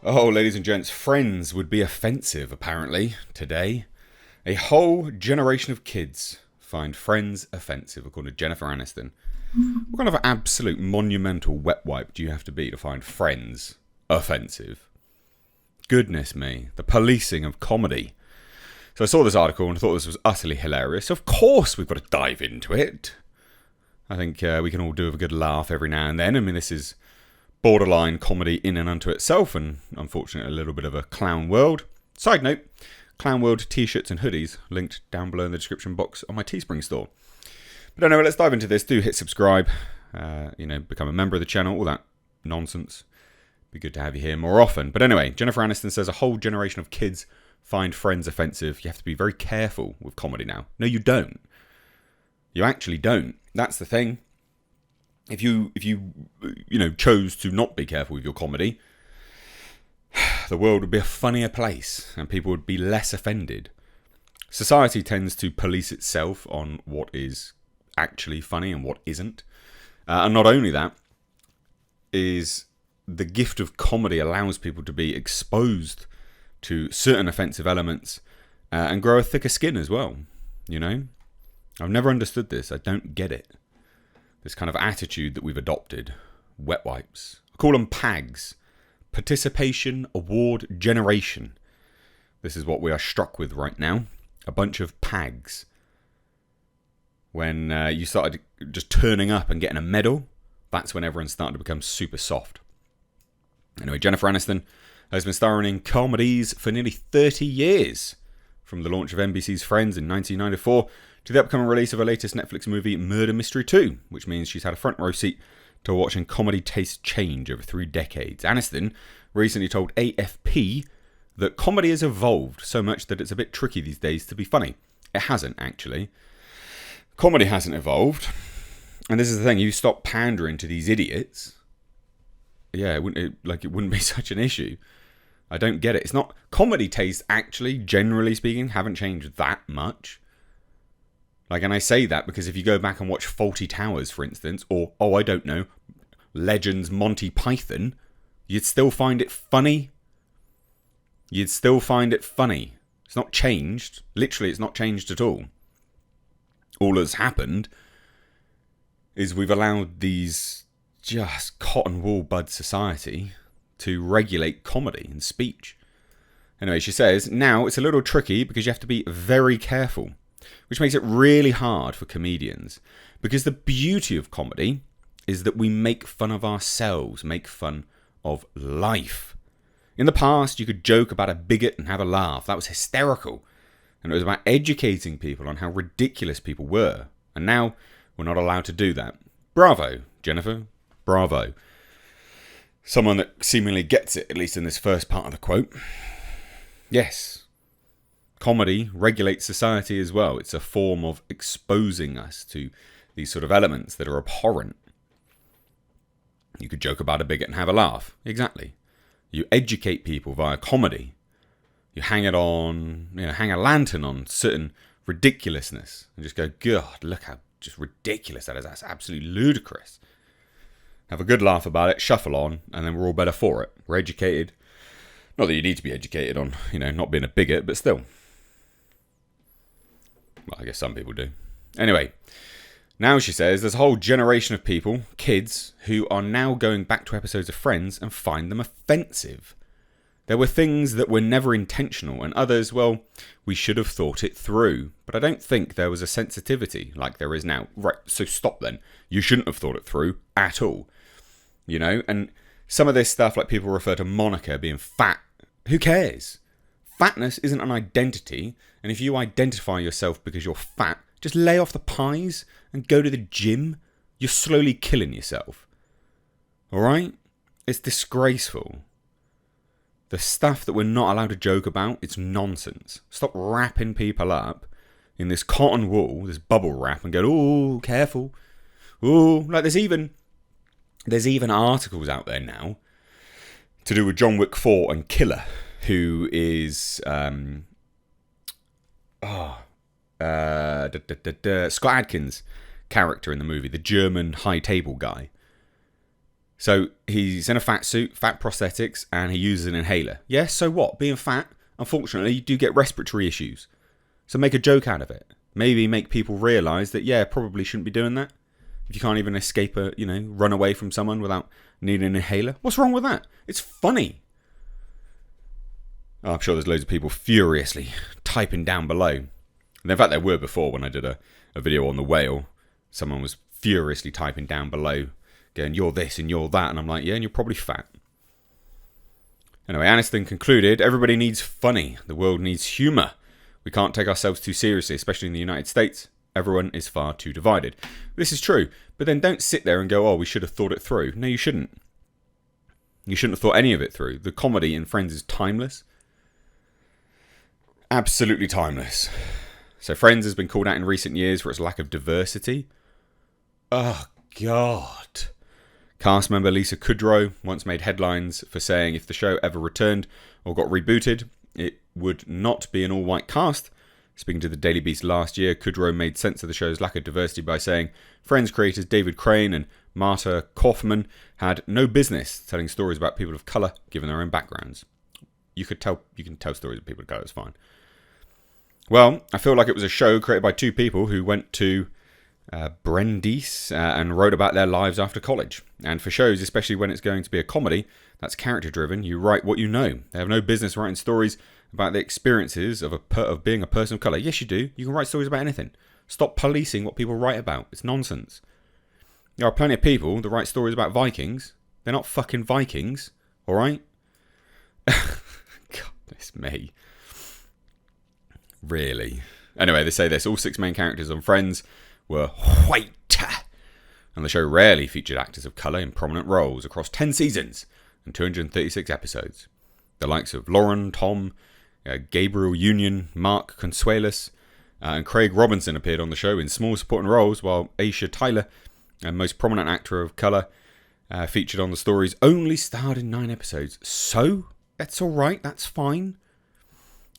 Oh, ladies and gents, Friends would be offensive, apparently, today. A whole generation of kids find Friends offensive, according to Jennifer Aniston. What kind of absolute monumental wet wipe do you have to be to find Friends offensive? Goodness me, the policing of comedy. So I saw this article and I thought this was utterly hilarious. Of course we've got to dive into it. I think we can all do a good laugh every now and then. I mean, this is borderline comedy in and unto itself, and unfortunately a little bit of a clown world. Side note, clown world t-shirts and hoodies linked down below in the description box on my Teespring store. But anyway, let's dive into this. Do hit subscribe, become a member of the channel, all that nonsense. Be good to have you here more often. But anyway, Jennifer Aniston says a whole generation of kids find Friends offensive. You have to be very careful with comedy now. No, you don't. You actually don't. That's the thing. If you chose to not be careful with your comedy, the world would be a funnier place and people would be less offended. Society tends to police itself on what is actually funny and what isn't. And not only that, is the gift of comedy allows people to be exposed to certain offensive elements and grow a thicker skin as well. You know? I've never understood this. I don't get it. This kind of attitude that we've adopted. Wet wipes. I call them PAGs. Participation Award Generation. This is what we are struck with right now. A bunch of PAGs. When you started just turning up and getting a medal, that's when everyone started to become super soft. Anyway, Jennifer Aniston has been starring in comedies for nearly 30 years. From the launch of NBC's Friends in 1994 to the upcoming release of her latest Netflix movie, Murder Mystery 2, which means she's had a front row seat to watching comedy tastes change over 3 decades. Aniston recently told AFP that comedy has evolved so much that it's a bit tricky these days to be funny. It hasn't, actually. Comedy hasn't evolved. And this is the thing, you stop pandering to these idiots, yeah, it wouldn't be such an issue. I don't get it. It's not... Comedy tastes, actually, generally speaking, haven't changed that much. And I say that because if you go back and watch Fawlty Towers, for instance, or, Legends Monty Python, you'd still find it funny. It's not changed. Literally, it's not changed at all. All that's happened is we've allowed these just cotton wool bud society to regulate comedy and speech. Anyway, she says, now it's a little tricky because you have to be very careful, which makes it really hard for comedians. Because the beauty of comedy is that we make fun of ourselves, make fun of life. In the past, you could joke about a bigot and have a laugh. That was hysterical. And it was about educating people on how ridiculous people were. And now, we're not allowed to do that. Bravo, Jennifer. Bravo. Someone that seemingly gets it, at least in this first part of the quote. Yes. Comedy regulates society as well. It's a form of exposing us to these sort of elements that are abhorrent. You could joke about a bigot and have a laugh. Exactly. You educate people via comedy. You hang it on, hang a lantern on certain ridiculousness and just go, God, look how just ridiculous that is. That's absolutely ludicrous. Have a good laugh about it, shuffle on, and then we're all better for it. We're educated. Not that you need to be educated on, not being a bigot, but still. Well, I guess some people do. Anyway, now she says there's a whole generation of people, kids, who are now going back to episodes of Friends and find them offensive. There were things that were never intentional, and others, well, we should have thought it through. But I don't think there was a sensitivity like there is now. Right, so stop then. You shouldn't have thought it through at all. And some of this stuff, like people refer to Monica being fat. Who cares? Fatness isn't an identity, and if you identify yourself because you're fat, just lay off the pies and go to the gym. You're slowly killing yourself. Alright? It's disgraceful. The stuff that we're not allowed to joke about, it's nonsense. Stop wrapping people up in this cotton wool, this bubble wrap, and go, oh, careful. Oh, there's even articles out there now to do with John Wick 4 and Killer, who is Scott Adkins' character in the movie, the German high table guy. So he's in a fat suit, fat prosthetics, and he uses an inhaler. Yeah, so what? Being fat, unfortunately, you do get respiratory issues. So make a joke out of it. Maybe make people realise that, yeah, probably shouldn't be doing that. If you can't even escape run away from someone without needing an inhaler. What's wrong with that? It's funny. Oh, I'm sure there's loads of people furiously typing down below. And in fact, there were before when I did a video on the whale. Someone was furiously typing down below, going, you're this and you're that. And I'm like, yeah, and you're probably fat. Anyway, Aniston concluded, everybody needs funny. The world needs humour. We can't take ourselves too seriously, especially in the United States. Everyone is far too divided. This is true, but then don't sit there and go, oh, we should have thought it through. No, you shouldn't. You shouldn't have thought any of it through. The comedy in Friends is timeless. Absolutely timeless. So Friends has been called out in recent years for its lack of diversity. Oh, God. Cast member Lisa Kudrow once made headlines for saying if the show ever returned or got rebooted, it would not be an all-white cast. Speaking to the Daily Beast last year, Kudrow made sense of the show's lack of diversity by saying Friends creators David Crane and Marta Kaufman had no business telling stories about people of colour given their own backgrounds. You can tell stories of people of colour, it's fine. Well, I feel like it was a show created by two people who went to Brandeis and wrote about their lives after college. And for shows, especially when it's going to be a comedy that's character driven, you write what you know. They have no business writing stories about the experiences of being a person of colour. Yes, you do. You can write stories about anything. Stop policing what people write about. It's nonsense. There are plenty of people that write stories about Vikings. They're not fucking Vikings, alright? Goodness me. Really? Anyway, they say this. All 6 main characters on Friends were white. And the show rarely featured actors of colour in prominent roles across 10 seasons and 236 episodes. The likes of Lauren, Tom, Gabriel Union, Mark Consuelos, and Craig Robinson appeared on the show in small supporting roles, while Aisha Tyler, a most prominent actor of colour, featured on the stories, only starred in 9 episodes. So, that's alright, that's fine.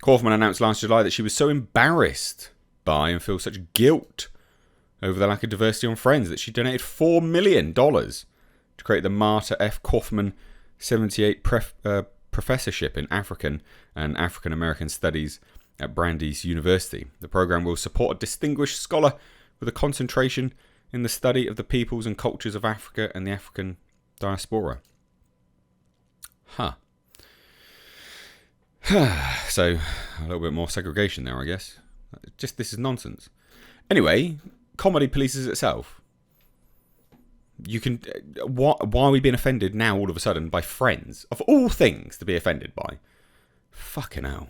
Kaufman announced last July that she was so embarrassed by and feels such guilt over the lack of diversity on Friends that she donated $4 million to create the Marta F. Kaufman 78 professorship in African and African American Studies at Brandeis University. The program will support a distinguished scholar with a concentration in the study of the peoples and cultures of Africa and the African diaspora. So, a little bit more segregation there, I guess. Just, this is nonsense. Anyway, comedy polices itself. You can... Why are we being offended now all of a sudden by Friends? Of all things to be offended by. Fucking hell.